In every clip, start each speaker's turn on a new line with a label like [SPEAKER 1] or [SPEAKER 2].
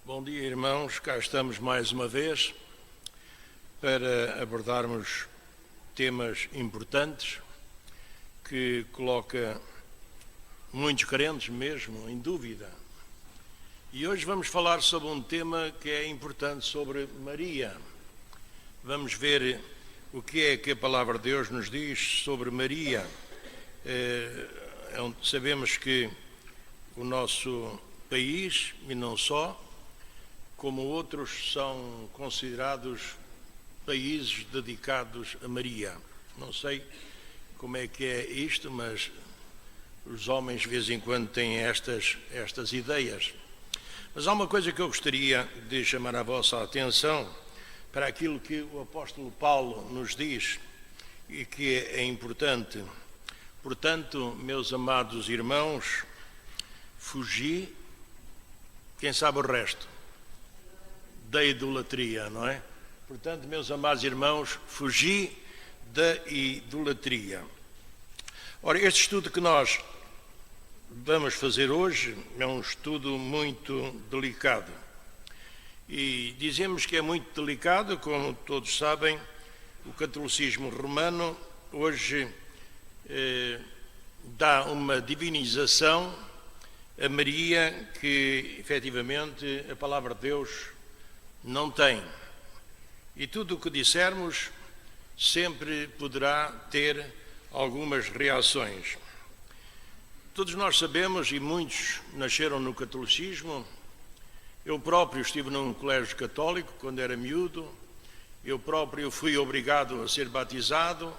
[SPEAKER 1] Bom dia, irmãos. Cá estamos mais uma vez para abordarmos temas importantes que coloca muitos crentes mesmo em dúvida. E hoje vamos falar sobre um tema que é importante, sobre Maria. Vamos ver o que é que a palavra de Deus nos diz sobre Maria. Sabemos que o nosso país, e não só, como outros, são considerados países dedicados a Maria. Não sei como é que é isto, mas os homens de vez em quando têm estas ideias. Mas há uma coisa que eu gostaria de chamar a vossa atenção para aquilo que o apóstolo Paulo nos diz e que é importante. Portanto, meus amados irmãos, fugi, quem sabe o resto, da idolatria, não é? Portanto, meus amados irmãos, fugi da idolatria. Ora, este estudo que nós vamos fazer hoje é um estudo muito delicado. E dizemos que é muito delicado, como todos sabem, o catolicismo romano hoje dá uma divinização a Maria que, efetivamente, a palavra de Deus não tem. E tudo o que dissermos sempre poderá ter algumas reações. Todos nós sabemos, e muitos nasceram no catolicismo. Eu próprio estive num colégio católico quando era miúdo. Eu próprio fui obrigado a ser batizado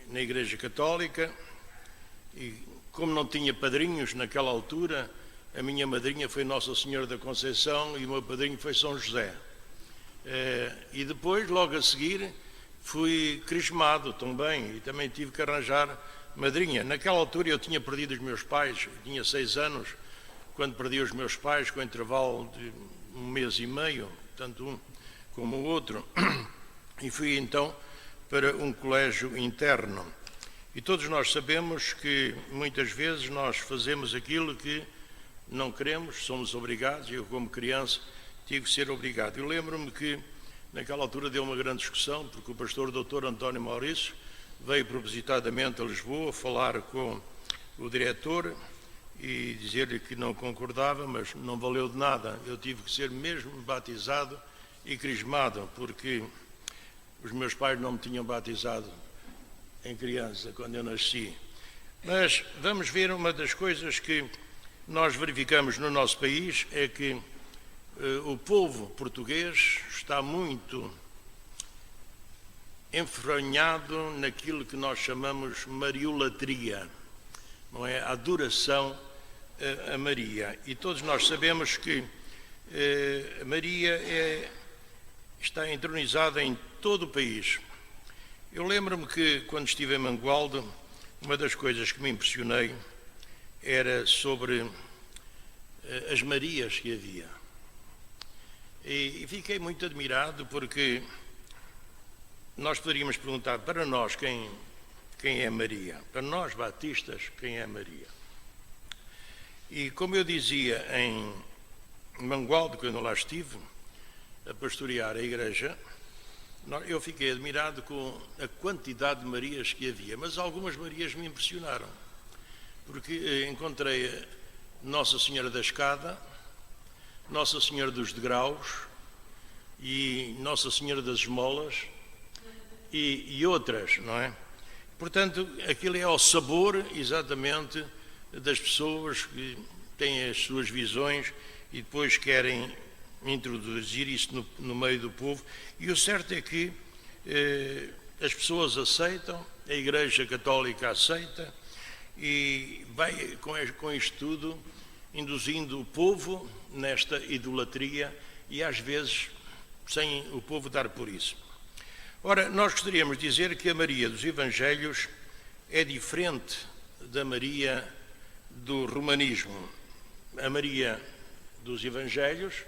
[SPEAKER 1] na Igreja Católica. E como não tinha padrinhos naquela altura, a minha madrinha foi Nossa Senhora da Conceição e o meu padrinho foi São José. E depois, logo a seguir, fui crismado também e também tive que arranjar madrinha. Naquela altura eu tinha perdido os meus pais, tinha 6 anos, quando perdi os meus pais, com intervalo de 1 mês e meio, tanto um como o outro, e fui então para um colégio interno. E todos nós sabemos que muitas vezes nós fazemos aquilo que não queremos, somos obrigados, e eu como criança tive que ser obrigado. Eu lembro-me que naquela altura deu uma grande discussão, porque o pastor Dr. António Maurício veio propositadamente a Lisboa falar com o diretor e dizer-lhe que não concordava, mas não valeu de nada. Eu tive que ser mesmo batizado e crismado, porque os meus pais não me tinham batizado em criança, quando eu nasci. Mas vamos ver, uma das coisas que nós verificamos no nosso país é que o povo português está muito enfronhado naquilo que nós chamamos mariolatria, não é? A adoração a Maria. E todos nós sabemos que Maria está entronizada em todo o país. Eu lembro-me que quando estive em Mangualde, uma das coisas que me impressionei era sobre as Marias que havia. E fiquei muito admirado, porque nós poderíamos perguntar, para nós, quem é Maria? Para nós, batistas, quem é Maria? E como eu dizia em Mangualde, quando lá estive, a pastorear a igreja, eu fiquei admirado com a quantidade de Marias que havia, mas algumas Marias me impressionaram, porque encontrei Nossa Senhora da Escada, Nossa Senhora dos Degraus e Nossa Senhora das Esmolas e outras, não é? Portanto, aquilo é ao sabor, exatamente, das pessoas que têm as suas visões e depois querem introduzir isso no meio do povo. E o certo é que as pessoas aceitam, a Igreja Católica aceita e vai com isto tudo induzindo o povo nesta idolatria e às vezes sem o povo dar por isso. Ora, nós gostaríamos de dizer que a Maria dos Evangelhos é diferente da Maria do romanismo. A Maria dos Evangelhos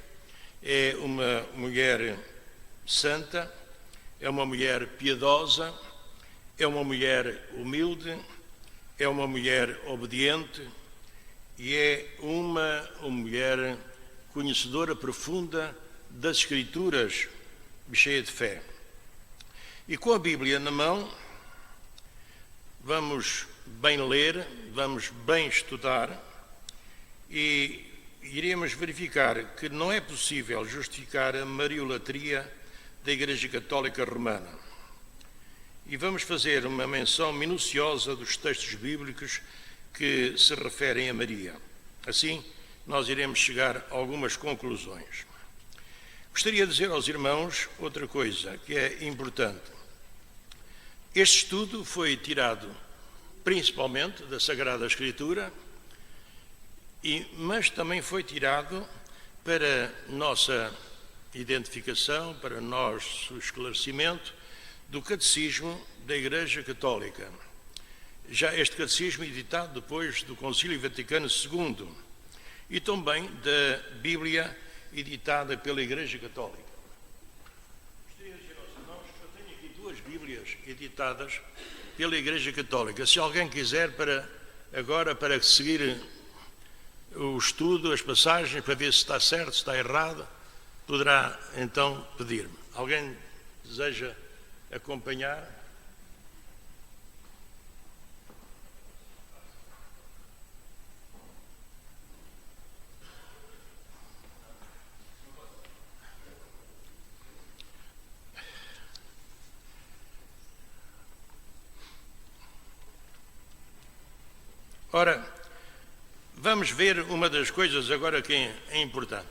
[SPEAKER 1] é uma mulher santa, é uma mulher piedosa, é uma mulher humilde, é uma mulher obediente e é uma mulher conhecedora profunda das Escrituras e cheia de fé. E com a Bíblia na mão, vamos bem ler, vamos bem estudar e iremos verificar que não é possível justificar a mariolatria da Igreja Católica Romana. E vamos fazer uma menção minuciosa dos textos bíblicos que se referem a Maria. Assim, nós iremos chegar a algumas conclusões. Gostaria de dizer aos irmãos outra coisa que é importante. Este estudo foi tirado principalmente da Sagrada Escritura, mas também foi tirado para nossa identificação, para nosso esclarecimento do Catecismo da Igreja Católica. Já este Catecismo editado depois do Concílio Vaticano II e também da Bíblia editada pela Igreja Católica. Gostaria de dizer aos irmãos que eu tenho aqui duas Bíblias editadas pela Igreja Católica. Se alguém quiser para seguir o estudo, as passagens, para ver se está certo, se está errado, poderá então pedir-me. Alguém deseja acompanhar? Ora, vamos ver uma das coisas agora que é importante.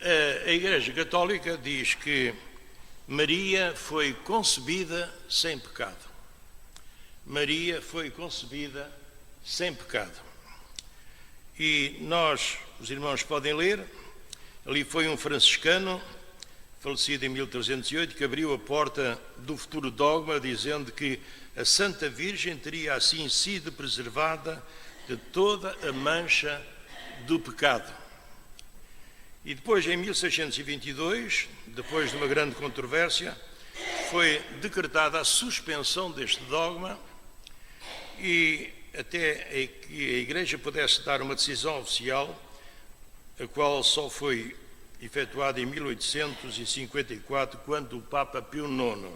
[SPEAKER 1] A Igreja Católica diz que Maria foi concebida sem pecado. Maria foi concebida sem pecado. E nós, os irmãos podem ler, ali foi um franciscano, falecido em 1308, que abriu a porta do futuro dogma, dizendo que a Santa Virgem teria assim sido preservada de toda a mancha do pecado. E depois, em 1622, depois de uma grande controvérsia, foi decretada a suspensão deste dogma e até que a Igreja pudesse dar uma decisão oficial, a qual só foi efetuada em 1854, quando o Papa Pio IX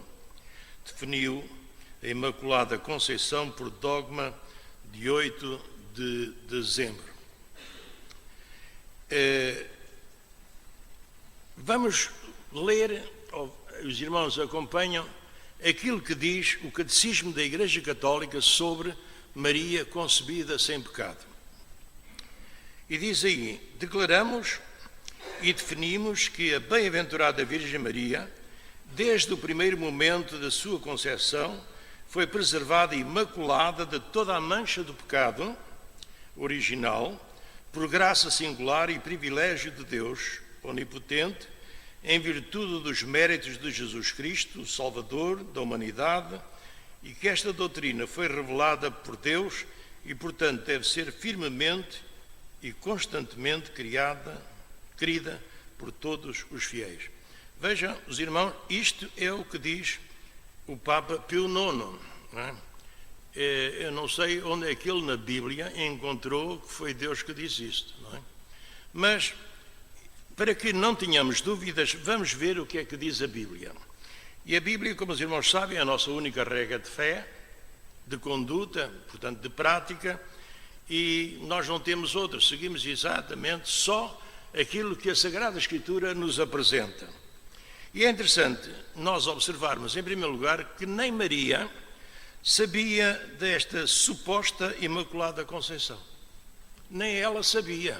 [SPEAKER 1] definiu a Imaculada Conceição por dogma de 8 de dezembro. Vamos ler, os irmãos acompanham, aquilo que diz o Catecismo da Igreja Católica sobre Maria concebida sem pecado. E diz aí: declaramos e definimos que a bem-aventurada Virgem Maria, desde o primeiro momento da sua concepção, foi preservada e imaculada de toda a mancha do pecado original, por graça singular e privilégio de Deus onipotente, em virtude dos méritos de Jesus Cristo, o Salvador da humanidade, e que esta doutrina foi revelada por Deus e, portanto, deve ser firmemente e constantemente querida por todos os fiéis. Vejam, os irmãos, isto é o que diz o Papa Pio IX. Não é? Eu não sei onde é que ele na Bíblia encontrou que foi Deus que disse isto. Não é? Mas, para que não tenhamos dúvidas, vamos ver o que é que diz a Bíblia. E a Bíblia, como os irmãos sabem, é a nossa única regra de fé, de conduta, portanto de prática, e nós não temos outra, seguimos exatamente só aquilo que a Sagrada Escritura nos apresenta. E é interessante nós observarmos, em primeiro lugar, que nem Maria sabia desta suposta Imaculada Conceição. Nem ela sabia.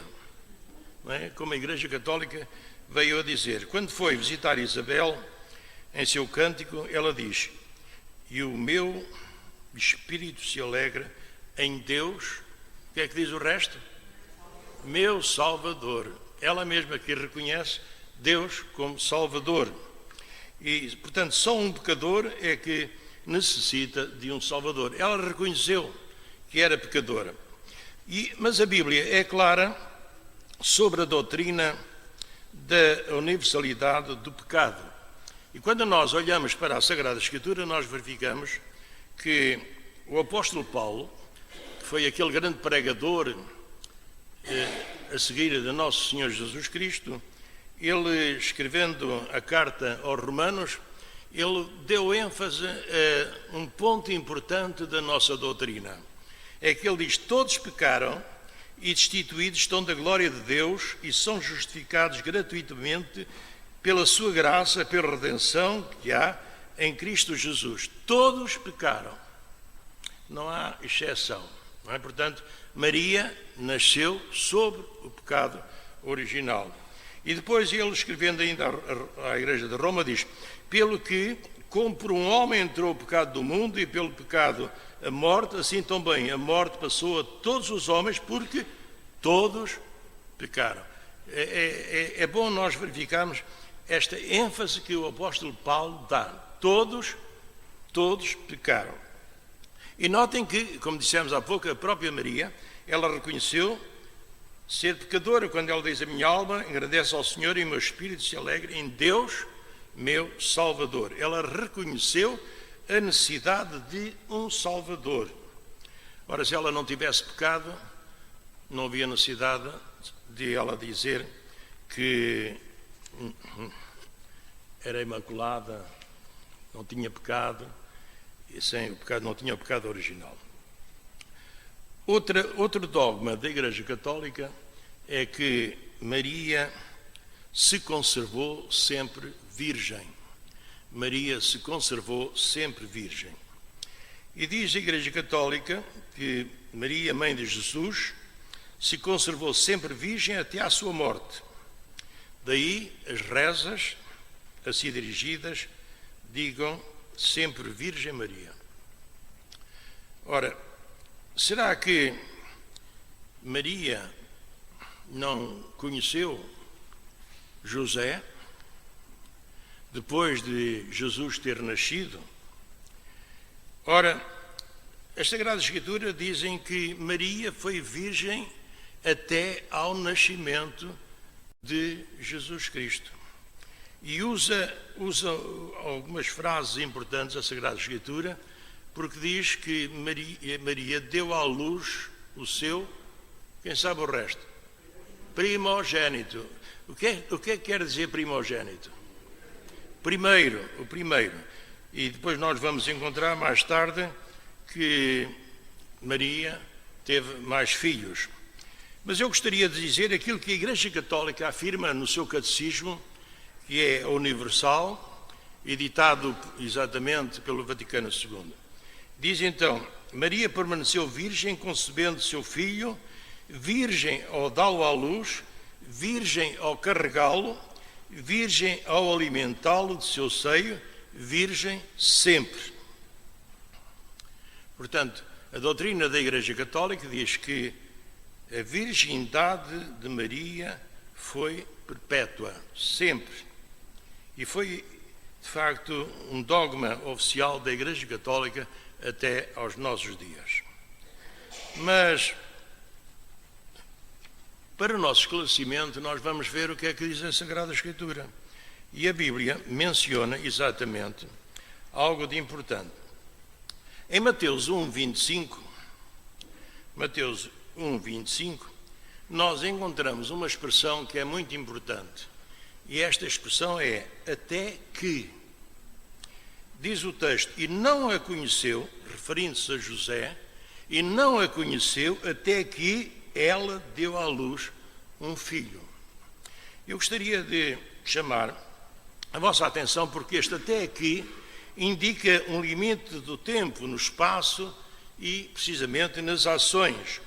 [SPEAKER 1] Não é? Como a Igreja Católica veio a dizer. Quando foi visitar Isabel, em seu cântico, ela diz: e o meu espírito se alegra em Deus. O que é que diz o resto? Meu Salvador. Ela mesma que reconhece Deus como Salvador. E, portanto, só um pecador é que necessita de um Salvador. Ela reconheceu que era pecadora. Mas a Bíblia é clara sobre a doutrina da universalidade do pecado. E quando nós olhamos para a Sagrada Escritura, nós verificamos que o apóstolo Paulo, que foi aquele grande pregador a seguir de Nosso Senhor Jesus Cristo. Ele, escrevendo a carta aos Romanos, ele deu ênfase a um ponto importante da nossa doutrina. É que ele diz: todos pecaram e destituídos estão da glória de Deus e são justificados gratuitamente pela sua graça, pela redenção que há em Cristo Jesus. Todos pecaram. Não há exceção. Não é? Portanto, Maria nasceu sobre o pecado original. E depois ele, escrevendo ainda à Igreja de Roma, diz: pelo que, como por um homem entrou o pecado do mundo e pelo pecado a morte, assim também a morte passou a todos os homens, porque todos pecaram. É bom nós verificarmos esta ênfase que o apóstolo Paulo dá. Todos pecaram. E notem que, como dissemos há pouco, a própria Maria, ela reconheceu ser pecadora, quando ela diz: a minha alma engrandece ao Senhor e o meu espírito se alegra em Deus, meu Salvador. Ela reconheceu a necessidade de um Salvador. Ora, se ela não tivesse pecado, não havia necessidade de ela dizer que era imaculada, não tinha pecado, e sem o pecado não tinha o pecado original. Outro dogma da Igreja Católica é que Maria se conservou sempre virgem. Maria se conservou sempre virgem. E diz a Igreja Católica que Maria, mãe de Jesus, se conservou sempre virgem até à sua morte. Daí as rezas a si dirigidas digam: sempre Virgem Maria. Ora, será que Maria não conheceu José depois de Jesus ter nascido? Ora, as Sagradas Escrituras dizem que Maria foi virgem até ao nascimento de Jesus Cristo. E usa algumas frases importantes a Sagrada Escritura, porque diz que Maria deu à luz o seu, quem sabe o resto? Primogênito. O que é que quer dizer primogênito? O primeiro. E depois nós vamos encontrar mais tarde que Maria teve mais filhos. Mas eu gostaria de dizer aquilo que a Igreja Católica afirma no seu catecismo, que é universal, editado exatamente pelo Vaticano II. Diz então: Maria permaneceu virgem concebendo seu filho, virgem ao dá-lo à luz, virgem ao carregá-lo, virgem ao alimentá-lo de seu seio, virgem sempre. Portanto, a doutrina da Igreja Católica diz que a virgindade de Maria foi perpétua, sempre. E foi, de facto, um dogma oficial da Igreja Católica até aos nossos dias. Mas, para o nosso esclarecimento, nós vamos ver o que é que diz a Sagrada Escritura. E a Bíblia menciona exatamente algo de importante. Em Mateus 1:25, nós encontramos uma expressão que é muito importante. E esta expressão é: até que. Diz o texto: e não a conheceu, referindo-se a José, e não a conheceu até que ela deu à luz um filho. Eu gostaria de chamar a vossa atenção porque este até aqui indica um limite do tempo, no espaço e precisamente nas ações.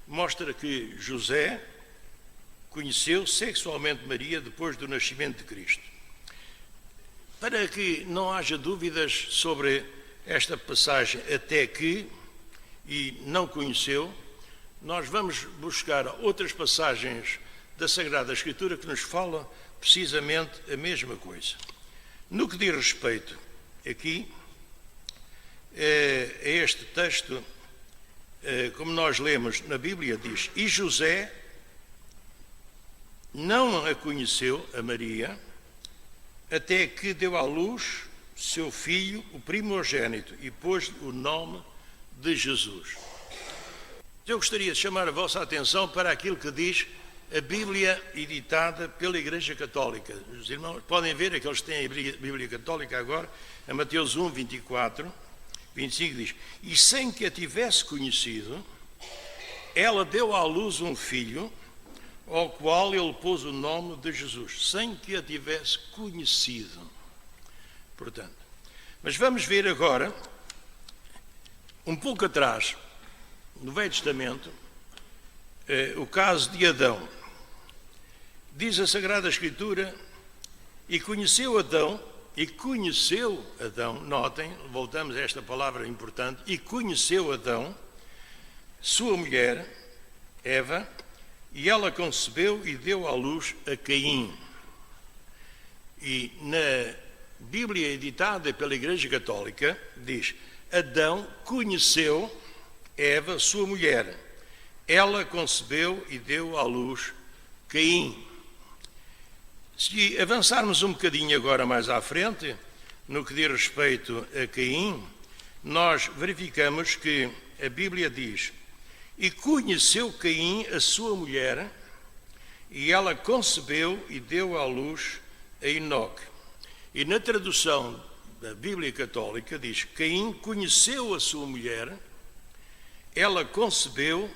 [SPEAKER 1] Mostra que José conheceu sexualmente Maria depois do nascimento de Cristo. Para que não haja dúvidas sobre esta passagem até que e não conheceu, nós vamos buscar outras passagens da Sagrada Escritura que nos falam precisamente a mesma coisa. No que diz respeito aqui a este texto, como nós lemos na Bíblia, diz: e José não a conheceu, a Maria, até que deu à luz seu filho, o primogênito, e pôs o nome de Jesus. eu gostaria de chamar a vossa atenção para aquilo que diz a Bíblia editada pela Igreja Católica. Os irmãos podem ver, aqueles que têm a Bíblia Católica agora, a Mateus 1, 24, 25 diz: e sem que a tivesse conhecido, ela deu à luz um filho, ao qual ele pôs o nome de Jesus, sem que a tivesse conhecido. Portanto, mas vamos ver agora, um pouco atrás, no Velho Testamento, o caso de Adão. Diz a Sagrada Escritura: e conheceu Adão, notem, voltamos a esta palavra importante, e conheceu Adão, sua mulher, Eva, e ela concebeu e deu à luz a Caim. E na Bíblia editada pela Igreja Católica, diz: Adão conheceu Eva, sua mulher, ela concebeu e deu à luz Caim. Se avançarmos um bocadinho agora mais à frente, no que diz respeito a Caim, nós verificamos que a Bíblia diz: e conheceu Caim a sua mulher, e ela concebeu e deu à luz a Enoque. E na tradução da Bíblia Católica diz: Caim conheceu a sua mulher, ela concebeu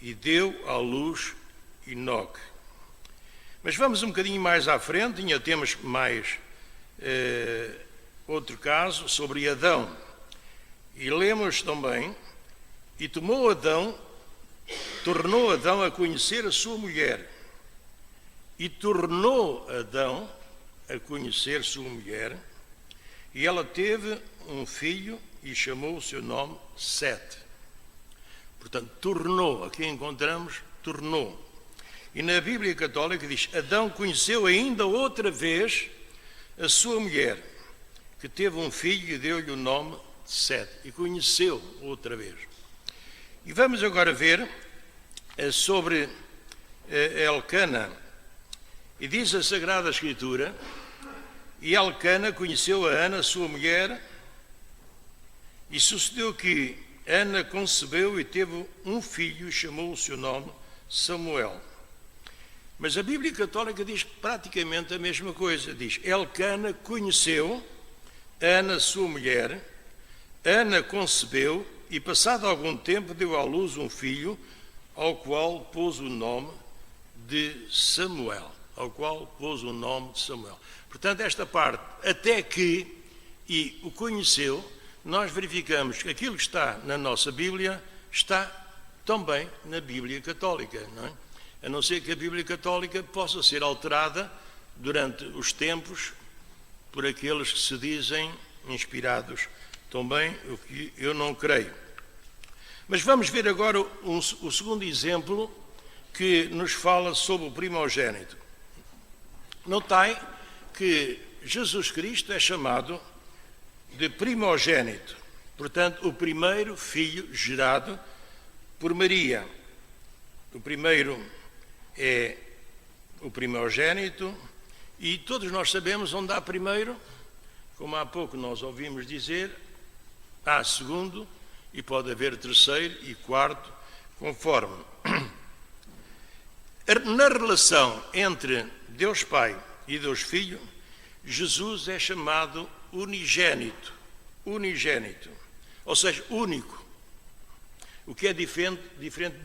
[SPEAKER 1] e deu à luz Enoque. Mas vamos um bocadinho mais à frente, ainda temos mais outro caso sobre Adão. E lemos também: e tornou Adão a conhecer a sua mulher. E tornou Adão a conhecer sua mulher, e ela teve um filho e chamou o seu nome Sete. Portanto, tornou, aqui encontramos tornou. E na Bíblia Católica diz: Adão conheceu ainda outra vez a sua mulher, que teve um filho e deu-lhe o nome de Sete. E conheceu outra vez. E vamos agora ver sobre Elcana. E diz a Sagrada Escritura: e Elcana conheceu a Ana, sua mulher, e sucedeu que Ana concebeu e teve um filho e chamou o seu nome Samuel. Mas a Bíblia Católica diz praticamente a mesma coisa. Diz: Elcana conheceu Ana, sua mulher, Ana concebeu e, passado algum tempo, deu à luz um filho, ao qual pôs o nome de Samuel. Portanto, esta parte, até que, e o conheceu, nós verificamos que aquilo que está na nossa Bíblia está também na Bíblia Católica, não é? A não ser que a Bíblia Católica possa ser alterada durante os tempos por aqueles que se dizem inspirados também, o que eu não creio. Mas vamos ver agora o segundo exemplo que nos fala sobre o primogênito. Notai que Jesus Cristo é chamado de primogênito, portanto, o primeiro filho gerado por Maria. O primeiro é o primogênito, e todos nós sabemos onde há primeiro, como há pouco nós ouvimos dizer, há segundo e pode haver terceiro e quarto, conforme. Na relação entre Deus Pai e Deus Filho, Jesus é chamado unigênito, ou seja, único, o que é diferente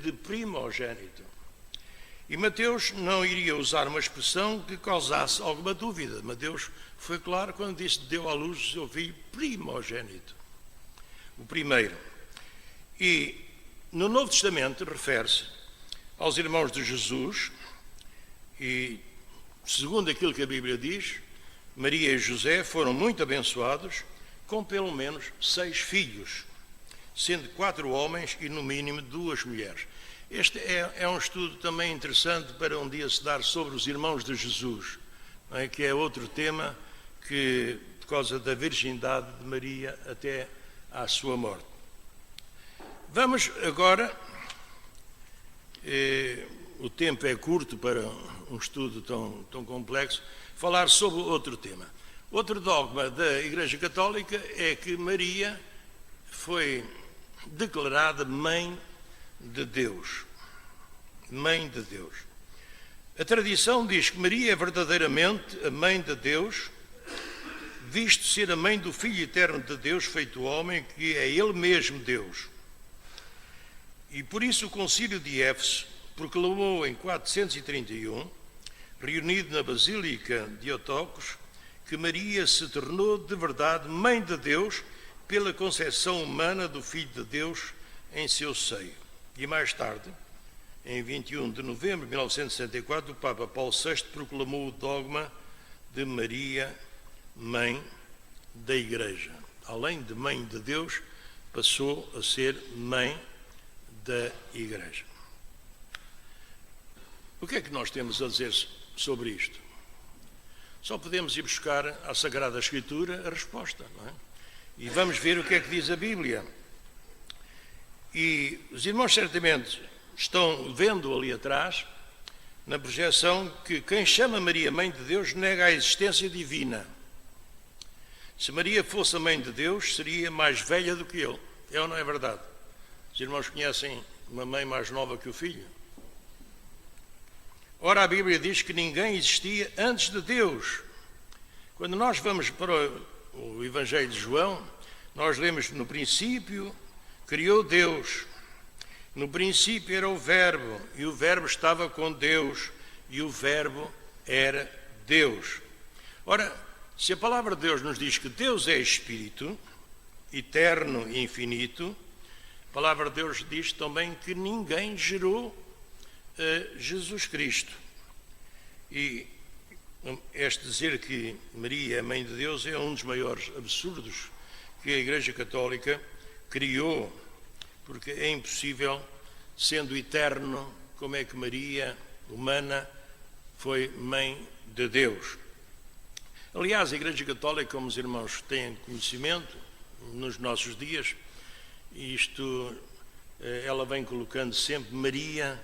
[SPEAKER 1] de primogênito. E Mateus não iria usar uma expressão que causasse alguma dúvida. Mateus foi claro quando disse que deu à luz o seu filho primogênito, o primeiro. E no Novo Testamento refere-se aos irmãos de Jesus, e segundo aquilo que a Bíblia diz, Maria e José foram muito abençoados com pelo menos 6 filhos, sendo 4 homens e no mínimo 2 mulheres. Este é um estudo também interessante para um dia se dar sobre os irmãos de Jesus, não é? Que é outro tema que, por causa da virgindade de Maria até à sua morte. Vamos agora, o tempo é curto para um estudo tão complexo, falar sobre outro tema. Outro dogma da Igreja Católica é que Maria foi declarada mãe de Deus. Mãe de Deus. A tradição diz que Maria é verdadeiramente a mãe de Deus, visto ser a mãe do Filho eterno de Deus, feito homem, que é Ele mesmo Deus. E por isso o Concílio de Éfeso proclamou em 431, reunido na Basílica de Otócos, que Maria se tornou de verdade mãe de Deus pela concepção humana do Filho de Deus em seu seio. E mais tarde, em 21 de novembro de 1964, o Papa Paulo VI proclamou o dogma de Maria, mãe da Igreja. Além de mãe de Deus, passou a ser mãe da Igreja. O que é que nós temos a dizer sobre isto? Só podemos ir buscar à Sagrada Escritura a resposta, não é? E vamos ver o que é que diz a Bíblia. E os irmãos certamente estão vendo ali atrás, na projeção, que quem chama Maria mãe de Deus nega a existência divina. Se Maria fosse a mãe de Deus, seria mais velha do que ele. É ou não é verdade? Os irmãos conhecem uma mãe mais nova que o filho? Ora, a Bíblia diz que ninguém existia antes de Deus. Quando nós vamos para o Evangelho de João, nós lemos: no princípio criou Deus, no princípio era o Verbo, e o Verbo estava com Deus, e o Verbo era Deus. Ora, se a palavra de Deus nos diz que Deus é Espírito, eterno e infinito, a palavra de Deus diz também que ninguém gerou Jesus Cristo. E este dizer que Maria é mãe de Deus é um dos maiores absurdos que a Igreja Católica criou, porque é impossível, sendo eterno, como é que Maria, humana, foi mãe de Deus. Aliás, a Igreja Católica, como os irmãos têm conhecimento, nos nossos dias, ela vem colocando sempre Maria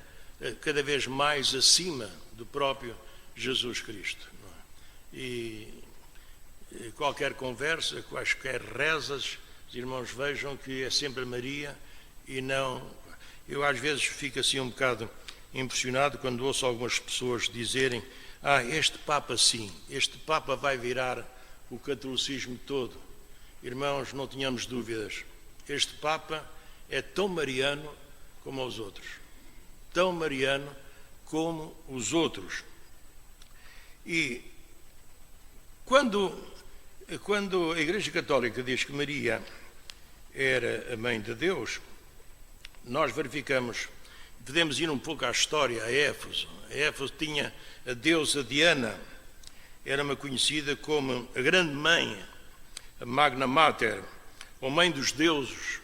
[SPEAKER 1] cada vez mais acima do próprio Jesus Cristo. Não é? E qualquer conversa, quaisquer rezas, os irmãos vejam que é sempre Maria e não... Eu às vezes fico assim um bocado impressionado quando ouço algumas pessoas dizerem: este Papa sim, este Papa vai virar o catolicismo todo. Irmãos, não tenhamos dúvidas, este Papa é tão mariano como os outros. Tão mariano como os outros. E quando a Igreja Católica diz que Maria era a mãe de Deus, nós verificamos, podemos ir um pouco à história, a Éfeso. A Éfeso tinha a deusa Diana, era uma conhecida como a grande mãe, a Magna Mater, ou mãe dos deuses.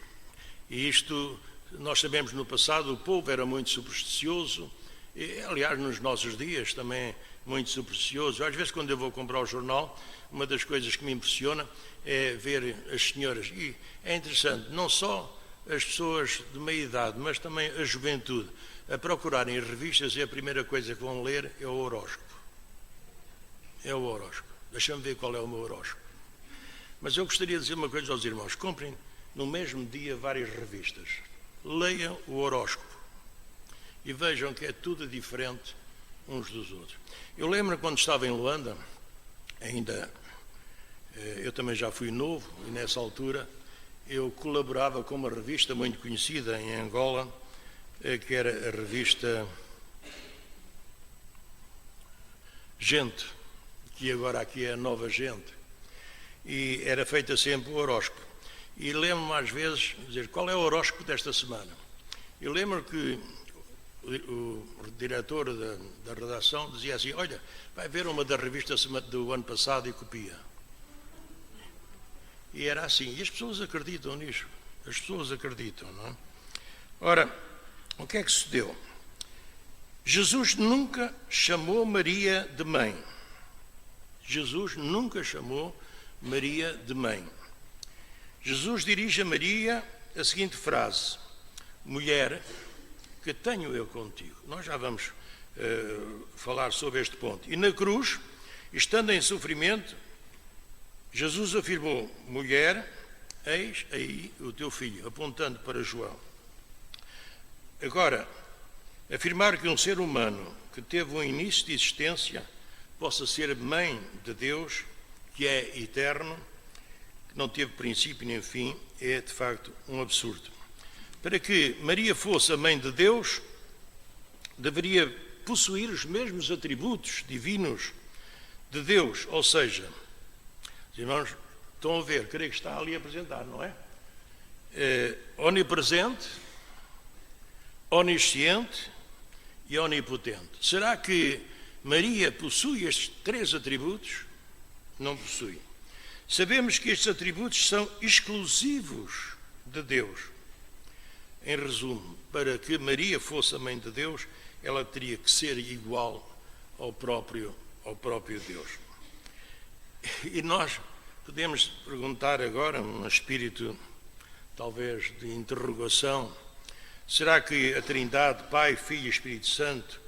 [SPEAKER 1] E isto, nós sabemos, no passado o povo era muito supersticioso, e, aliás, nos nossos dias também muito supersticioso. Às vezes, quando eu vou comprar o jornal, uma das coisas que me impressiona é ver as senhoras, e é interessante, não só as pessoas de meia idade, mas também a juventude, a procurarem as revistas, e a primeira coisa que vão ler é o horóscopo. É o horóscopo. Deixa-me ver qual é o meu horóscopo. Mas eu gostaria de dizer uma coisa aos irmãos: comprem no mesmo dia várias revistas, leiam o horóscopo e vejam que é tudo diferente uns dos outros. Eu lembro quando estava em Luanda, eu também já fui novo, e nessa altura eu colaborava com uma revista muito conhecida em Angola, que era a revista Gente, que agora aqui é a Nova Gente, e era feita sempre o horóscopo. E lembro-me às vezes dizer: qual é o horóscopo desta semana? Eu lembro que o diretor da redação dizia assim: olha, vai ver uma da revista do ano passado e copia. E era assim, e as pessoas acreditam nisso, as pessoas acreditam, não é? Ora, o que é que se deu? Jesus nunca chamou Maria de mãe. Jesus nunca chamou Maria de mãe. Jesus dirige a Maria a seguinte frase: mulher, que tenho eu contigo. Nós já vamos falar sobre este ponto. E na cruz, estando em sofrimento, Jesus afirmou: mulher, eis aí o teu filho, apontando para João. Agora, afirmar que um ser humano que teve um início de existência possa ser mãe de Deus, que é eterno, que não teve princípio nem fim, é de facto um absurdo. Para que Maria fosse a mãe de Deus, deveria possuir os mesmos atributos divinos de Deus, ou seja, os irmãos estão a ver, creio que está ali a apresentar, não é? Onipresente, onisciente e onipotente. Será que Maria possui estes três atributos? Não possui. Sabemos que estes atributos são exclusivos de Deus. Em resumo, para que Maria fosse a mãe de Deus, ela teria que ser igual ao próprio Deus. E nós podemos perguntar agora, num espírito talvez de interrogação, será que a Trindade, Pai, Filho e Espírito Santo,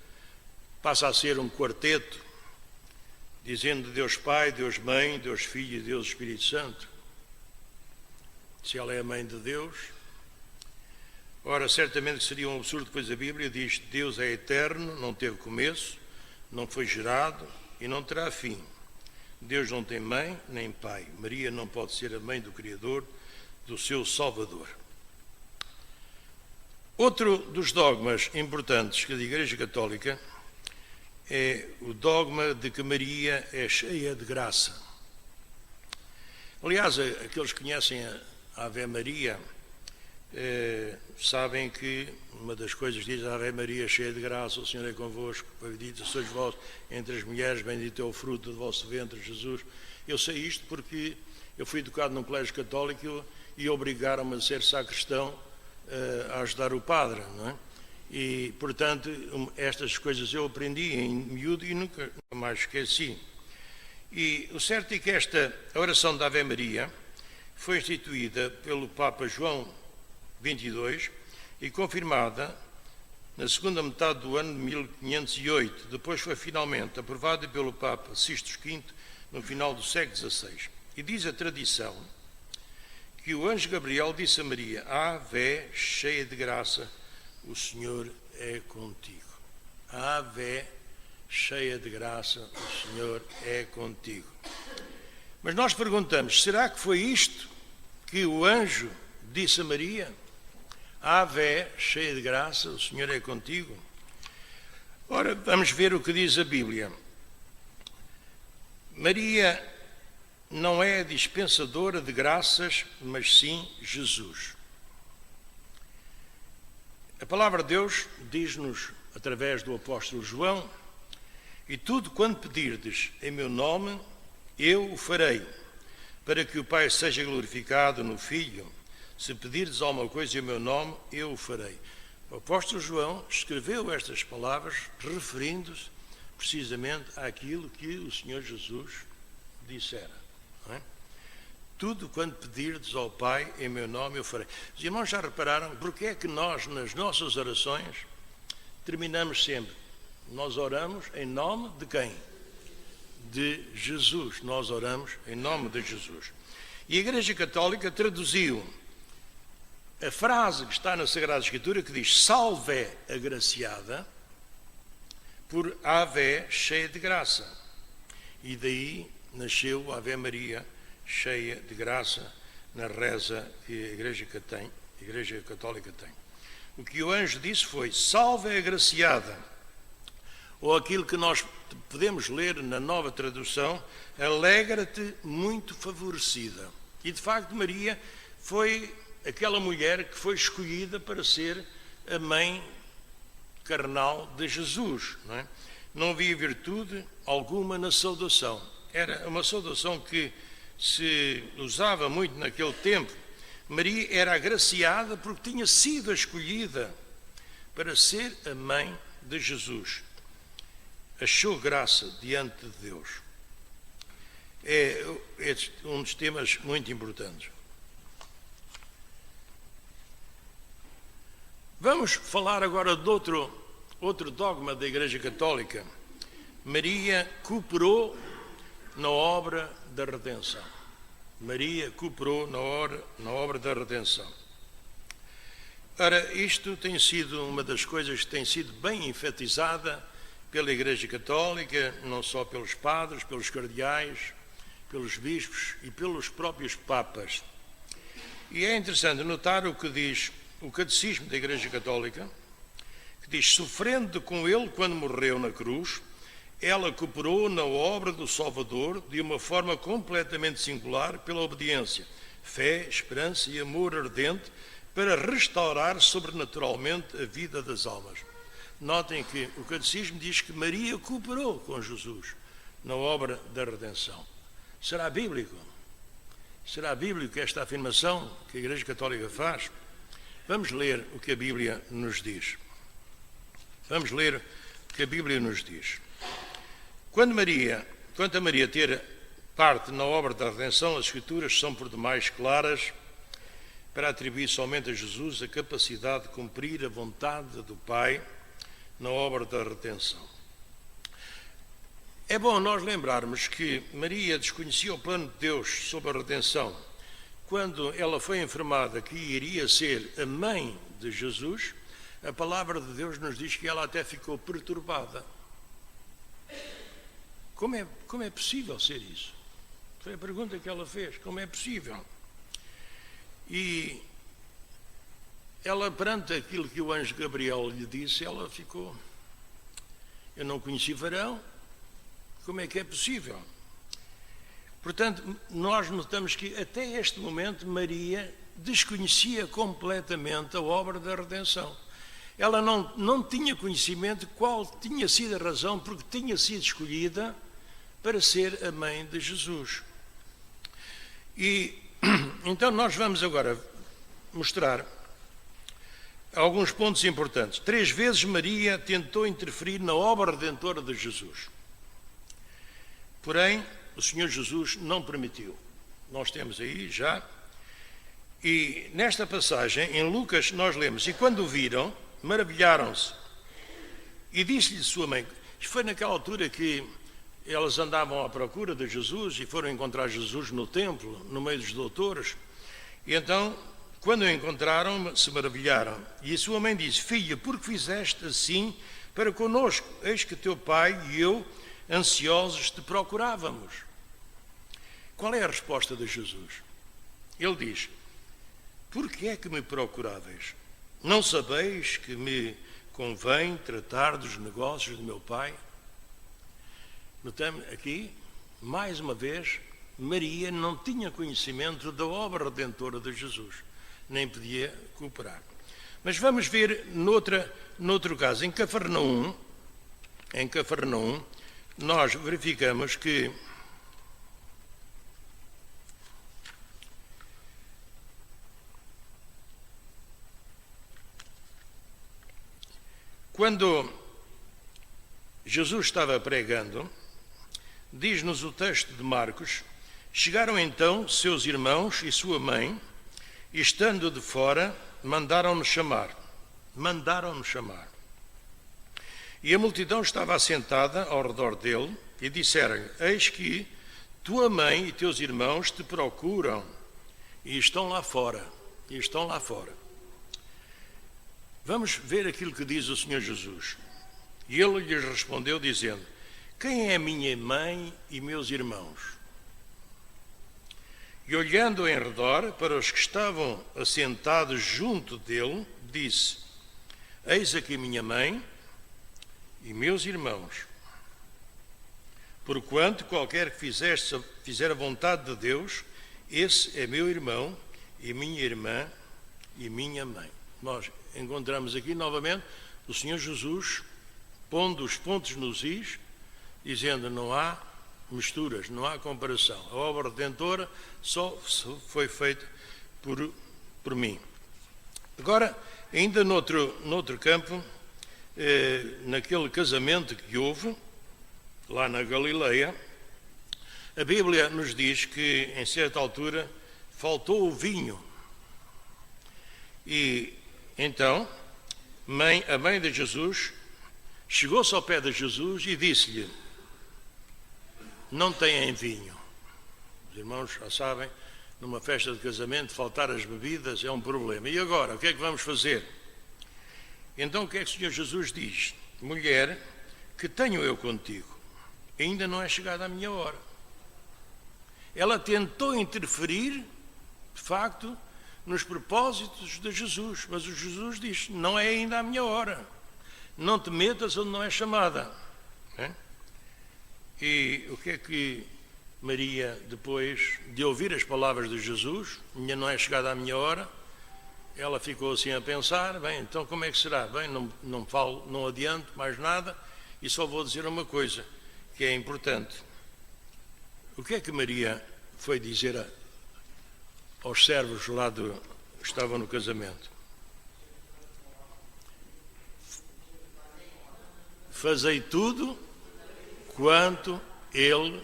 [SPEAKER 1] passa a ser um quarteto, dizendo Deus Pai, Deus Mãe, Deus Filho e Deus Espírito Santo? Se ela é a mãe de Deus, ora, certamente seria um absurdo, pois a Bíblia diz que Deus é eterno, não teve começo, não foi gerado e não terá fim. Deus não tem mãe nem pai. Maria não pode ser a mãe do Criador, do seu Salvador. Outro dos dogmas importantes que a Igreja Católica é o dogma de que Maria é cheia de graça. Aliás, aqueles que conhecem a Ave Maria sabem que uma das coisas diz a Ave Maria cheia de graça, o Senhor é convosco, bendita sois vós entre as mulheres, bendito é o fruto do vosso ventre, Jesus. Eu sei isto porque eu fui educado num colégio católico e obrigaram-me a ser sacristão a ajudar o padre, não é? E, portanto, estas coisas eu aprendi em miúdo e nunca mais esqueci. E o certo é que esta oração da Ave Maria foi instituída pelo Papa João XXII e confirmada na segunda metade do ano de 1508. Depois foi finalmente aprovada pelo Papa Sixtus V no final do século XVI. E diz a tradição que o anjo Gabriel disse a Maria: Ave, cheia de graça, o Senhor é contigo. Ave, cheia de graça, o Senhor é contigo. Mas nós perguntamos, será que foi isto que o anjo disse a Maria? Ave, cheia de graça, o Senhor é contigo. Ora, vamos ver o que diz a Bíblia. Maria não é a dispensadora de graças, mas sim Jesus. A palavra de Deus diz-nos, através do apóstolo João: e tudo quanto pedirdes em meu nome, eu o farei, para que o Pai seja glorificado no Filho. Se pedirdes alguma coisa em meu nome, eu o farei. O apóstolo João escreveu estas palavras referindo-se precisamente àquilo que o Senhor Jesus dissera. Não é? Tudo quanto pedirdes ao Pai em meu nome, eu farei. Os irmãos já repararam porque é que nós, nas nossas orações, terminamos sempre? Nós oramos em nome de quem? De Jesus. Nós oramos em nome de Jesus. E a Igreja Católica traduziu a frase que está na Sagrada Escritura, que diz salve agraciada, por Ave cheia de graça. E daí nasceu a Ave Maria cheia de graça na reza que a Igreja Católica tem. O que o anjo disse foi salve agraciada, ou aquilo que nós podemos ler na nova tradução, alegra-te muito favorecida. E de facto Maria foi aquela mulher que foi escolhida para ser a mãe carnal de Jesus. Não é? Não havia virtude alguma na saudação. Era uma saudação que se usava muito naquele tempo. Maria era agraciada porque tinha sido escolhida para ser a mãe de Jesus. Achou graça diante de Deus. É um dos temas muito importantes. Vamos falar agora de outro dogma da Igreja Católica. Maria cooperou na obra da redenção. Maria cooperou na obra da redenção. Ora, isto tem sido uma das coisas que tem sido bem enfatizada pela Igreja Católica, não só pelos padres, pelos cardeais, pelos bispos e pelos próprios papas. E é interessante notar o que diz o Catecismo da Igreja Católica, que diz: sofrendo com ele quando morreu na cruz, ela cooperou na obra do Salvador de uma forma completamente singular pela obediência, fé, esperança e amor ardente para restaurar sobrenaturalmente a vida das almas. Notem que o Catecismo diz que Maria cooperou com Jesus na obra da redenção. Será bíblico? Será bíblico esta afirmação que a Igreja Católica faz? Vamos ler o que a Bíblia nos diz. Vamos ler o que a Bíblia nos diz. Quanto a Maria ter parte na obra da redenção, as Escrituras são por demais claras para atribuir somente a Jesus a capacidade de cumprir a vontade do Pai na obra da redenção. É bom nós lembrarmos que Maria desconhecia o plano de Deus sobre a redenção. Quando ela foi informada que iria ser a mãe de Jesus, a palavra de Deus nos diz que ela até ficou perturbada. Como é possível ser isso? Foi a pergunta que ela fez. Como é possível? E ela, perante aquilo que o anjo Gabriel lhe disse, ela ficou: eu não conheci varão, como é que é possível? Portanto, nós notamos que até este momento Maria desconhecia completamente a obra da redenção. Ela não tinha conhecimento de qual tinha sido a razão porque tinha sido escolhida para ser a mãe de Jesus. E então nós vamos agora mostrar alguns pontos importantes. 3 vezes Maria tentou interferir na obra redentora de Jesus. Porém, o Senhor Jesus não permitiu. Nós temos aí já. E nesta passagem, em Lucas, nós lemos: e quando o viram, maravilharam-se. E disse-lhe sua mãe. Isto foi naquela altura que elas andavam à procura de Jesus e foram encontrar Jesus no templo, no meio dos doutores. E então, quando o encontraram, se maravilharam. E a sua mãe disse: filha, por que fizeste assim para conosco? Eis que teu pai e eu, ansiosos, te procurávamos. Qual é a resposta de Jesus? Ele diz: por que é que me procuráveis? Não sabeis que me convém tratar dos negócios do meu pai? Notamos aqui, mais uma vez, Maria não tinha conhecimento da obra redentora de Jesus, nem podia cooperar. Mas vamos ver noutro caso, em Cafarnaum, nós verificamos que quando Jesus estava pregando, diz-nos o texto de Marcos: chegaram então seus irmãos e sua mãe, e estando de fora, mandaram-nos chamar. E a multidão estava assentada ao redor dele, e disseram-lhe: eis que tua mãe e teus irmãos te procuram, e estão lá fora. Vamos ver aquilo que diz o Senhor Jesus. E ele lhes respondeu dizendo: quem é minha mãe e meus irmãos? E olhando em redor para os que estavam assentados junto dele, disse: eis aqui minha mãe e meus irmãos. Porquanto qualquer que fizer a vontade de Deus, esse é meu irmão e minha irmã e minha mãe. Nós encontramos aqui novamente o Senhor Jesus pondo os pontos nos is, dizendo: não há misturas, não há comparação. A obra redentora só foi feita por mim. Agora, ainda noutro campo, naquele casamento que houve, lá na Galileia, a Bíblia nos diz que, em certa altura, faltou o vinho. E então, a mãe de Jesus chegou-se ao pé de Jesus e disse-lhe: não têm vinho. Os irmãos já sabem numa festa de casamento, faltar as bebidas é um problema. E agora, o que é que vamos fazer? Então o que é que o Senhor Jesus diz? Mulher, que tenho eu contigo? Ainda não é chegada a minha hora. Ela tentou interferir, de facto, nos propósitos de Jesus, mas o Jesus diz, não é ainda a minha hora. Não te metas onde não é chamada. E o que é que Maria, depois de ouvir as palavras de Jesus, ainda não é chegada a minha hora, ela ficou assim a pensar, bem, então como é que será? Bem, não falo, não adianto mais nada e só vou dizer uma coisa que é importante. O que é que Maria foi dizer aos servos lá que estavam no casamento? Fazei tudo quanto ele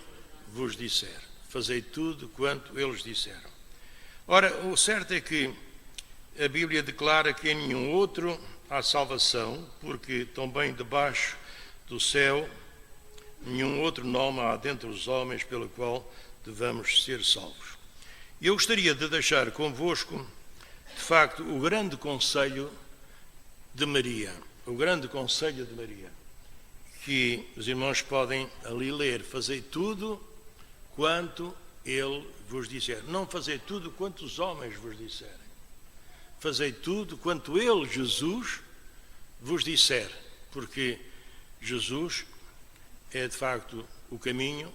[SPEAKER 1] vos disser. Fazei tudo quanto eles disseram. Ora, o certo é que a Bíblia declara que em nenhum outro há salvação, porque também debaixo do céu nenhum outro nome há dentre os homens pelo qual devamos ser salvos. E eu gostaria de deixar convosco, de facto, o grande conselho de Maria. O grande conselho de Maria, que os irmãos podem ali ler. Fazei tudo quanto ele vos disser. Não fazei tudo quanto os homens vos disserem. Fazei tudo quanto ele, Jesus, vos disser. Porque Jesus é de facto o caminho,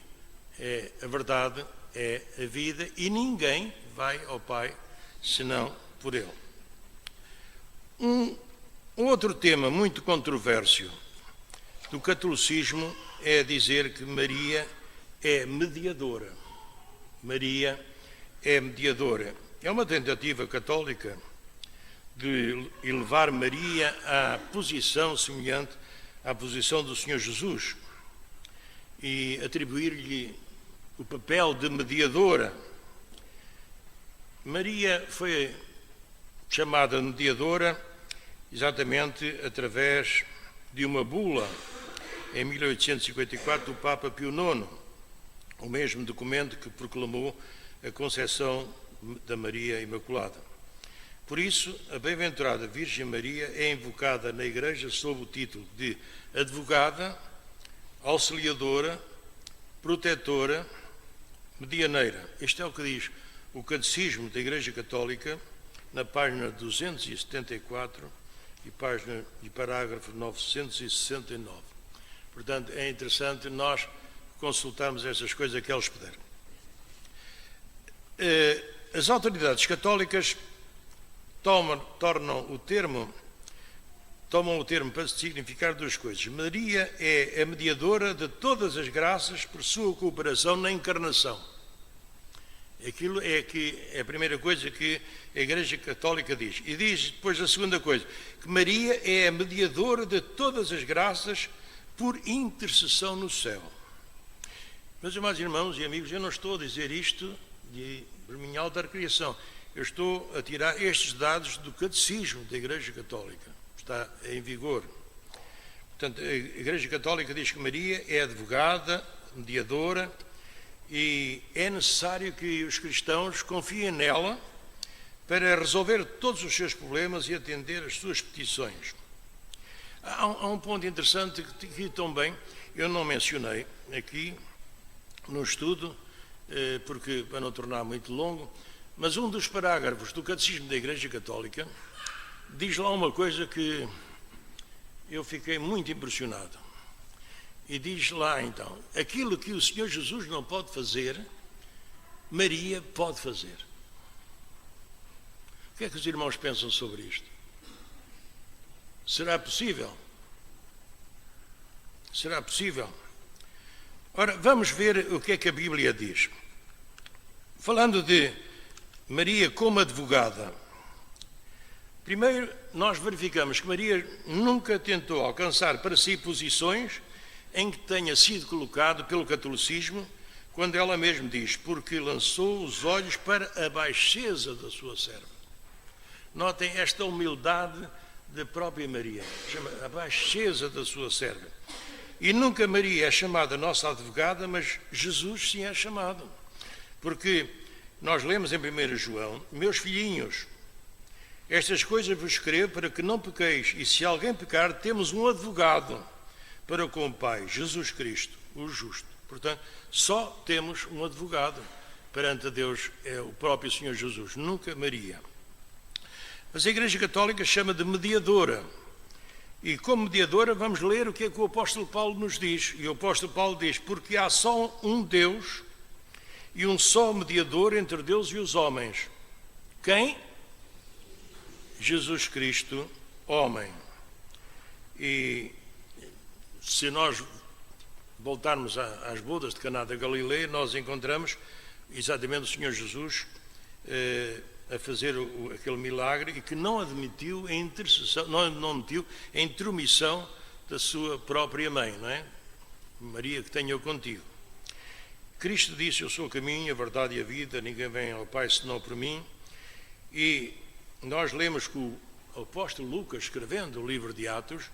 [SPEAKER 1] é a verdade, é a vida e ninguém vai ao Pai senão por ele. Um outro tema muito controverso do catolicismo é dizer que Maria é mediadora. Maria é mediadora. É uma tentativa católica de elevar Maria à posição semelhante à posição do Senhor Jesus e atribuir-lhe o papel de mediadora. Maria foi chamada mediadora exatamente através de uma bula em 1854 do Papa Pio IX, o mesmo documento que proclamou a concepção da Maria Imaculada. Por isso, a bem-aventurada Virgem Maria é invocada na Igreja sob o título de advogada, auxiliadora, protetora, medianeira. Isto é o que diz o Catecismo da Igreja Católica, na página 274 e parágrafo 969. Portanto, é interessante nós consultarmos estas coisas que eles puderam. As autoridades católicas tomam o termo para significar duas coisas. Maria é a mediadora de todas as graças por sua cooperação na encarnação. Aquilo é a primeira coisa que a Igreja Católica diz. E diz depois a segunda coisa, que Maria é a mediadora de todas as graças por intercessão no céu. Meus amados irmãos e amigos, eu não estou a dizer isto por minha alta criação. Eu estou a tirar estes dados do Catecismo da Igreja Católica. Está em vigor. Portanto, a Igreja Católica diz que Maria é advogada, mediadora, e é necessário que os cristãos confiem nela para resolver todos os seus problemas e atender às suas petições. Há um ponto interessante que também eu não mencionei aqui no estudo, porque para não tornar muito longo, mas um dos parágrafos do Catecismo da Igreja Católica diz lá uma coisa que eu fiquei muito impressionado. E diz lá então, aquilo que o Senhor Jesus não pode fazer, Maria pode fazer. O que é que os irmãos pensam sobre isto? Será possível? Será possível? Ora, vamos ver o que é que a Bíblia diz. Falando de Maria como advogada, primeiro nós verificamos que Maria nunca tentou alcançar para si posições em que tenha sido colocado pelo catolicismo, quando ela mesma diz, porque lançou os olhos para a baixeza da sua serva. Notem esta humildade da própria Maria, chama a baixeza da sua serva. E nunca Maria é chamada nossa advogada, mas Jesus sim é chamado, porque nós lemos em 1 João: meus filhinhos, estas coisas vos escrevo para que não pequeis, e se alguém pecar, temos um advogado para com o Pai, Jesus Cristo, o justo. Portanto, só temos um advogado perante a Deus, é o próprio Senhor Jesus, nunca Maria. Mas a Igreja Católica chama de mediadora. E como mediadora vamos ler o que é que o apóstolo Paulo nos diz. E o apóstolo Paulo diz: porque há só um Deus e um só mediador entre Deus e os homens. Quem? Jesus Cristo, homem. E se nós voltarmos às bodas de Caná da Galileia, nós encontramos exatamente o Senhor Jesus a fazer aquele milagre e que não admitiu a intercessão, não admitiu a intromissão da sua própria mãe, não é? Maria, que tenho contigo. Cristo disse: eu sou o caminho, a verdade e a vida, ninguém vem ao Pai senão por mim. E nós lemos que o apóstolo Lucas, escrevendo o livro de Atos,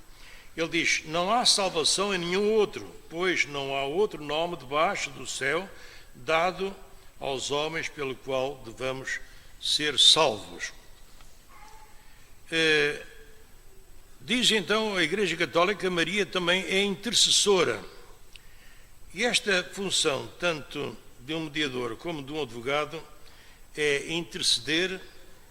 [SPEAKER 1] ele diz: não há salvação em nenhum outro, pois não há outro nome debaixo do céu dado aos homens pelo qual devamos ser salvos. Diz então a Igreja Católica que Maria também é intercessora. E esta função, tanto de um mediador como de um advogado, é interceder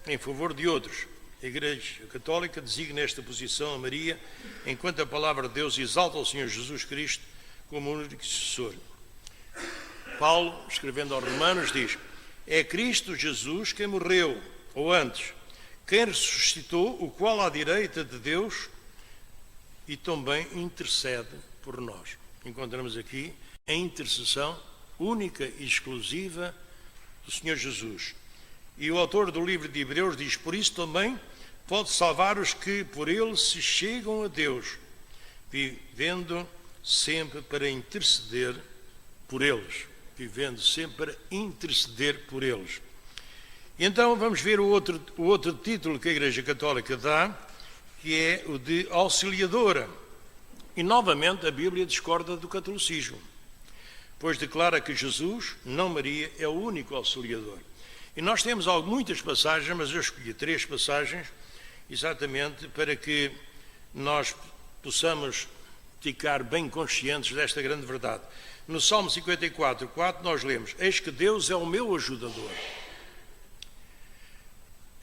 [SPEAKER 1] em favor de outros. A Igreja Católica designa esta posição a Maria, enquanto a palavra de Deus exalta o Senhor Jesus Cristo como o único intercessor. Paulo, escrevendo aos Romanos, diz: é Cristo Jesus quem morreu, ou antes, quem ressuscitou, o qual à direita de Deus e também intercede por nós. Encontramos aqui a intercessão única e exclusiva do Senhor Jesus. E o autor do livro de Hebreus diz: por isso também pode salvar os que por ele se chegam a Deus, vivendo sempre para interceder por eles. Vivendo sempre para interceder por eles. E então vamos ver o outro título que a Igreja Católica dá, que é o de auxiliadora. E novamente a Bíblia discorda do catolicismo, pois declara que Jesus, não Maria, é o único auxiliador. E nós temos muitas passagens, mas eu escolhi 3 passagens, exatamente para que nós possamos ficar bem conscientes desta grande verdade. No Salmo 54, 4, nós lemos: eis que Deus é o meu ajudador.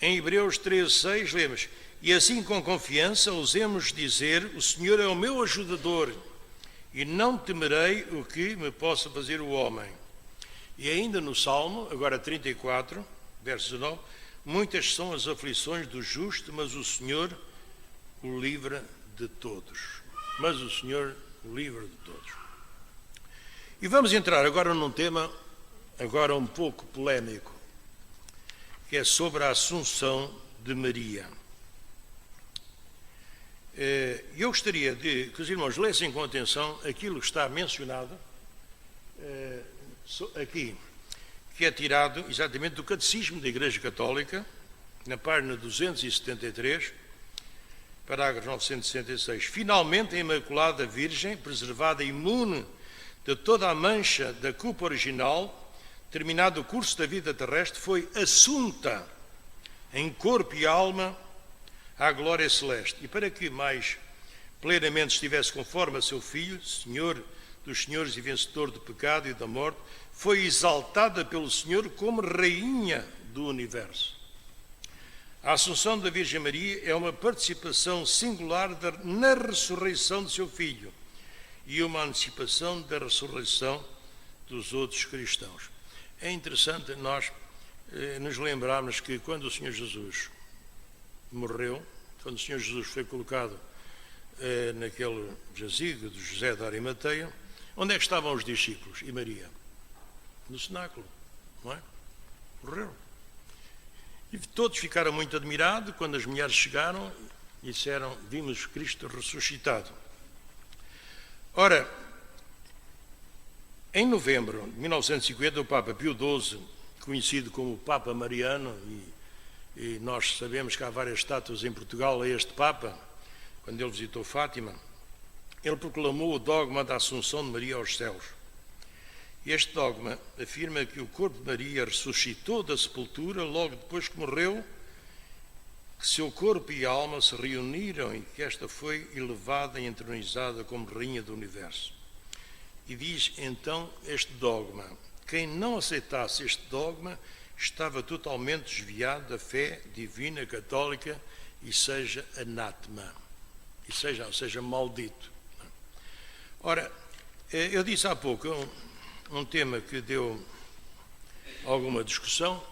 [SPEAKER 1] Em Hebreus 13, 6, lemos: e assim com confiança ousemos dizer: o Senhor é o meu ajudador, e não temerei o que me possa fazer o homem. E ainda no Salmo, agora 34, verso 19, muitas são as aflições do justo, mas o Senhor o livra de todos. Mas o Senhor o livra de todos. E vamos entrar agora num tema, agora um pouco polémico, que é sobre a Assunção de Maria. Eu gostaria de que os irmãos lessem com atenção aquilo que está mencionado aqui, que é tirado exatamente do Catecismo da Igreja Católica, na página 273, parágrafo 966. Finalmente a Imaculada Virgem, preservada imune de toda a mancha da culpa original, terminado o curso da vida terrestre, foi assunta em corpo e alma à glória celeste. E para que mais plenamente estivesse conforme a seu Filho, Senhor dos senhores e vencedor do pecado e da morte, foi exaltada pelo Senhor como Rainha do Universo. A Assunção da Virgem Maria é uma participação singular na ressurreição de seu Filho e uma antecipação da ressurreição dos outros cristãos. É interessante nós nos lembrarmos que quando o Senhor Jesus morreu, quando o Senhor Jesus foi colocado naquele jazigo de José de Arimateia, onde é que estavam os discípulos e Maria? No cenáculo, não é? Morreram. E todos ficaram muito admirados quando as mulheres chegaram e disseram: vimos Cristo ressuscitado. Ora, em novembro de 1950, o Papa Pio XII, conhecido como Papa Mariano, e nós sabemos que há várias estátuas em Portugal a este Papa, quando ele visitou Fátima, ele proclamou o dogma da Assunção de Maria aos céus. Este dogma afirma que o corpo de Maria ressuscitou da sepultura logo depois que morreu, que seu corpo e alma se reuniram e que esta foi elevada e entronizada como Rainha do Universo. E diz então este dogma: quem não aceitasse este dogma estava totalmente desviado da fé divina católica e seja anátema, ou seja, maldito. Ora, eu disse há pouco um tema que deu alguma discussão,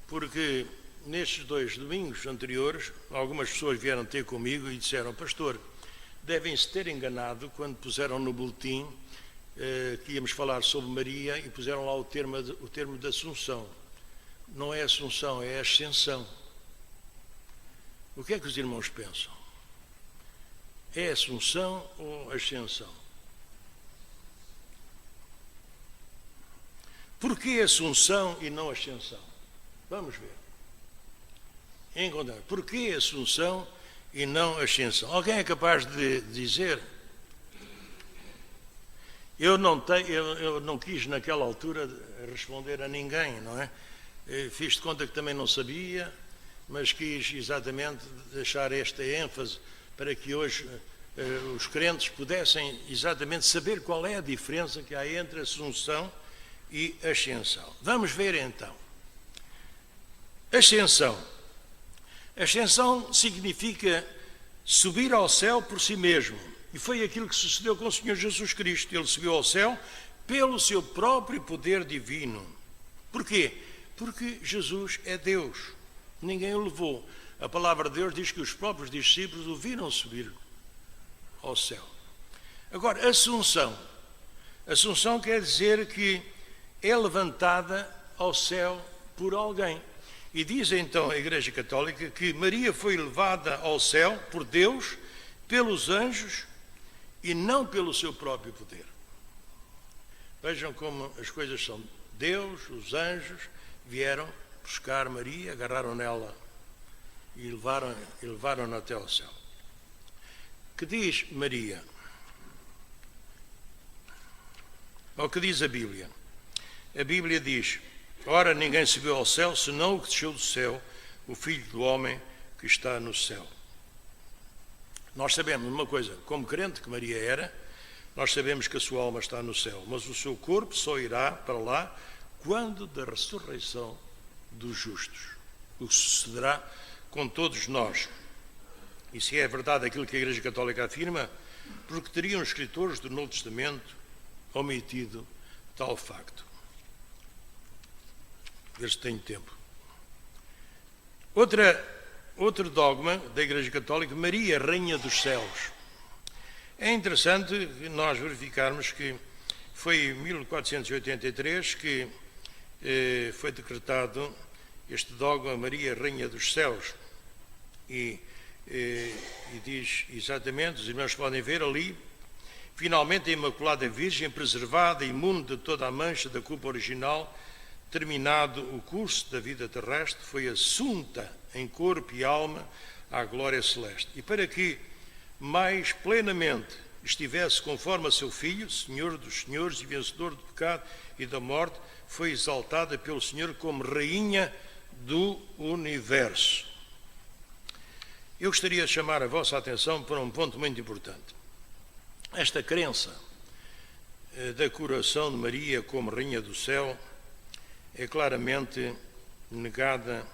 [SPEAKER 1] porque nestes 2 domingos anteriores, algumas pessoas vieram ter comigo e disseram: pastor, devem-se ter enganado quando puseram no boletim que íamos falar sobre Maria e puseram lá o termo de Assunção. Não é Assunção, é Ascensão. O que é que os irmãos pensam? É Assunção ou Ascensão? Porquê Assunção e não Ascensão? Vamos ver. Encontrar. Porquê Assunção e não Ascensão? Alguém é capaz de dizer? Eu não quis naquela altura responder a ninguém, não é? Fiz de conta que também não sabia, mas quis exatamente deixar esta ênfase para que hoje os crentes pudessem exatamente saber qual é a diferença que há entre Assunção e Ascensão. Vamos ver então. Ascensão. Ascensão significa subir ao céu por si mesmo. E foi aquilo que sucedeu com o Senhor Jesus Cristo. Ele subiu ao céu pelo seu próprio poder divino. Porquê? Porque Jesus é Deus. Ninguém o levou. A palavra de Deus diz que os próprios discípulos o viram subir ao céu. Agora, Assunção. Assunção quer dizer que é levantada ao céu por alguém. E diz então a Igreja Católica que Maria foi levada ao céu por Deus, pelos anjos e não pelo seu próprio poder. Vejam como as coisas são. Deus, os anjos, vieram buscar Maria, agarraram nela e levaram-na até ao céu. Que diz Maria? Ou que diz a Bíblia? A Bíblia diz: ora, ninguém subiu ao céu, senão o que desceu do céu, o Filho do Homem que está no céu. Nós sabemos uma coisa, como crente que Maria era, nós sabemos que a sua alma está no céu, mas o seu corpo só irá para lá quando da ressurreição dos justos. O que sucederá com todos nós. E se é verdade aquilo que a Igreja Católica afirma, porque teriam os escritores do Novo Testamento omitido tal facto. Ver se tenho tempo. Outro dogma da Igreja Católica: Maria, Rainha dos Céus. É interessante nós verificarmos que foi em 1483 que foi decretado este dogma, Maria, Rainha dos Céus. E diz exatamente, os irmãos podem ver ali: finalmente a Imaculada Virgem, preservada, imune de toda a mancha da culpa original, terminado o curso da vida terrestre, foi assunta em corpo e alma à glória celeste. E para que mais plenamente estivesse conforme a seu Filho, Senhor dos senhores e vencedor do pecado e da morte, foi exaltada pelo Senhor como Rainha do Universo. Eu gostaria de chamar a vossa atenção para um ponto muito importante. Esta crença da coroação de Maria como Rainha do Céu é claramente negada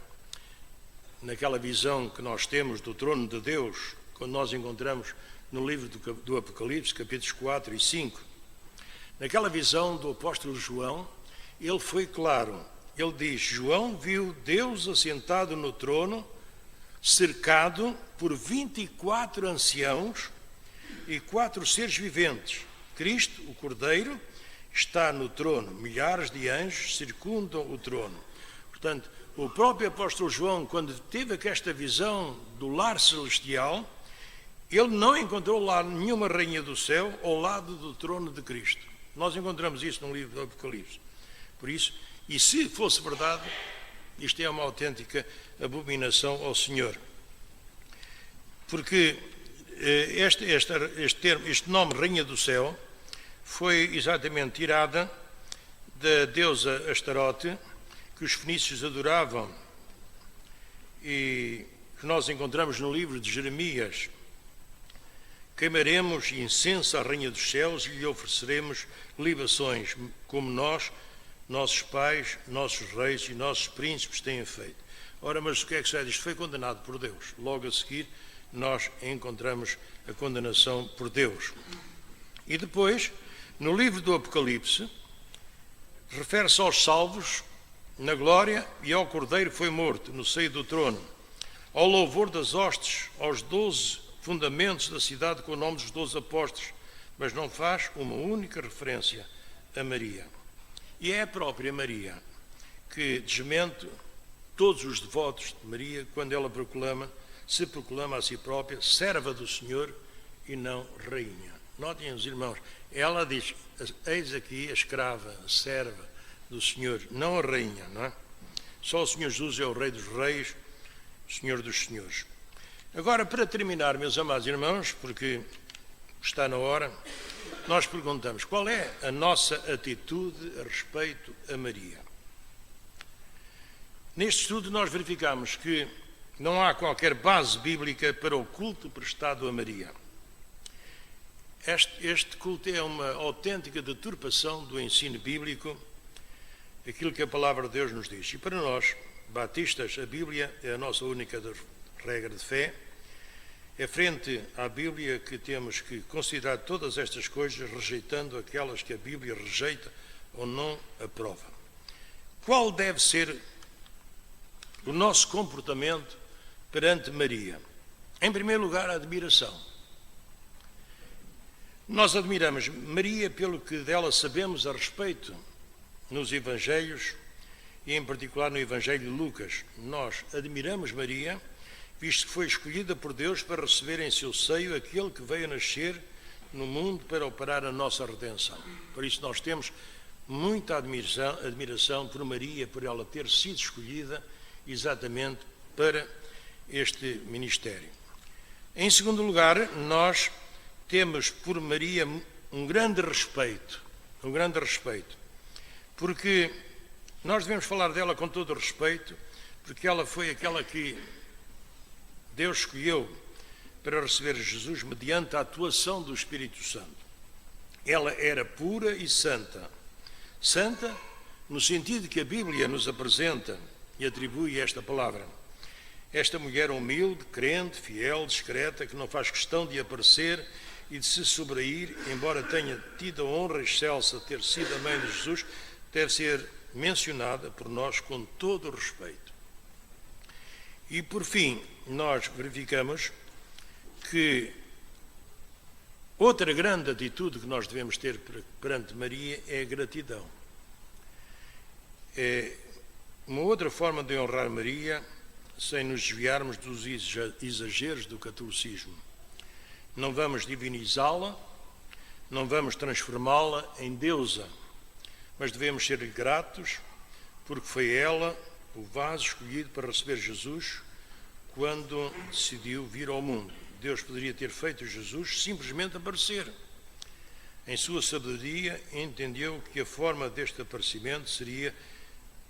[SPEAKER 1] naquela visão que nós temos do trono de Deus, quando nós encontramos no livro do Apocalipse, capítulos 4 e 5. Naquela visão do apóstolo João, ele foi claro. Ele diz: João viu Deus assentado no trono, cercado por 24 anciãos e 4 seres viventes. Cristo, o Cordeiro, está no trono. Milhares de anjos circundam o trono. Portanto, o próprio apóstolo João, quando teve esta visão do lar celestial, ele não encontrou lá nenhuma rainha do céu ao lado do trono de Cristo. Nós encontramos isso no livro do Apocalipse. Por isso, e se fosse verdade, isto é uma autêntica abominação ao Senhor. Porque este nome Rainha do Céu foi exatamente tirada da deusa Astarote, que os fenícios adoravam e que nós encontramos no livro de Jeremias. Queimaremos incenso à Rainha dos Céus e lhe ofereceremos libações, como nós, nossos pais, nossos reis e nossos príncipes têm feito. Ora, mas o que é que já diz? Foi condenado por Deus. Logo a seguir, nós encontramos a condenação por Deus. E depois, no livro do Apocalipse, refere-se aos salvos na glória e ao Cordeiro que foi morto no seio do trono, ao louvor das hostes, aos 12 fundamentos da cidade com o nome dos 12 apóstolos, mas não faz uma única referência a Maria. E é a própria Maria que desmente todos os devotos de Maria quando ela se proclama a si própria serva do Senhor e não rainha. Notem, os irmãos, ela diz: eis aqui a escrava, a serva do Senhor, não a rainha, não é? Só o Senhor Jesus é o Rei dos Reis, Senhor dos Senhores. Agora, para terminar, meus amados irmãos, porque está na hora, nós perguntamos: qual é a nossa atitude a respeito a Maria? Neste estudo nós verificamos que não há qualquer base bíblica para o culto prestado a Maria. Este culto é uma autêntica deturpação do ensino bíblico, aquilo que a palavra de Deus nos diz. E para nós, batistas, a Bíblia é a nossa única regra de fé. É frente à Bíblia que temos que considerar todas estas coisas, rejeitando aquelas que a Bíblia rejeita ou não aprova. Qual deve ser o nosso comportamento perante Maria? Em primeiro lugar, a admiração. Nós admiramos Maria pelo que dela sabemos a respeito nos Evangelhos e em particular no Evangelho de Lucas. Nós admiramos Maria, visto que foi escolhida por Deus para receber em seu seio aquele que veio a nascer no mundo para operar a nossa redenção. Por isso nós temos muita admiração por Maria, por ela ter sido escolhida exatamente para este ministério. Em segundo lugar, nós temos por Maria um grande respeito, porque nós devemos falar dela com todo o respeito, porque ela foi aquela que Deus escolheu para receber Jesus mediante a atuação do Espírito Santo. Ela era pura e santa. Santa no sentido que a Bíblia nos apresenta e atribui esta palavra. Esta mulher humilde, crente, fiel, discreta, que não faz questão de aparecer e de se sobrair, embora tenha tido a honra excelsa de ter sido a mãe de Jesus, deve ser mencionada por nós com todo o respeito. E por fim, nós verificamos que outra grande atitude que nós devemos ter perante Maria é a gratidão. É uma outra forma de honrar Maria, sem nos desviarmos dos exageros do catolicismo. Não vamos divinizá-la, não vamos transformá-la em deusa, mas devemos ser gratos, porque foi ela o vaso escolhido para receber Jesus quando decidiu vir ao mundo. Deus poderia ter feito Jesus simplesmente aparecer. Em sua sabedoria, entendeu que a forma deste aparecimento seria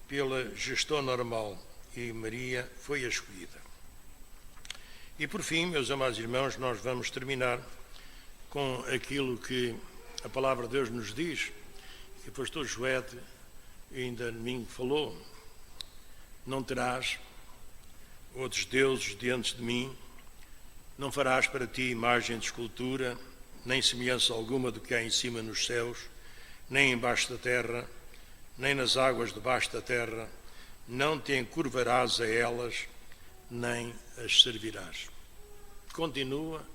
[SPEAKER 1] pela gestão normal, e Maria foi a escolhida. E por fim, meus amados irmãos, nós vamos terminar com aquilo que a palavra de Deus nos diz, que o pastor Joete ainda domingo falou: não terás outros deuses diante de mim, não farás para ti imagem de escultura, nem semelhança alguma do que há em cima nos céus, nem embaixo da terra, nem nas águas debaixo da terra, não te encurvarás a elas, nem as servirás. Continua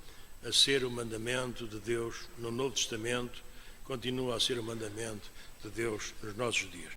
[SPEAKER 1] a ser o mandamento de Deus no Novo Testamento, continua a ser o mandamento de Deus nos nossos dias.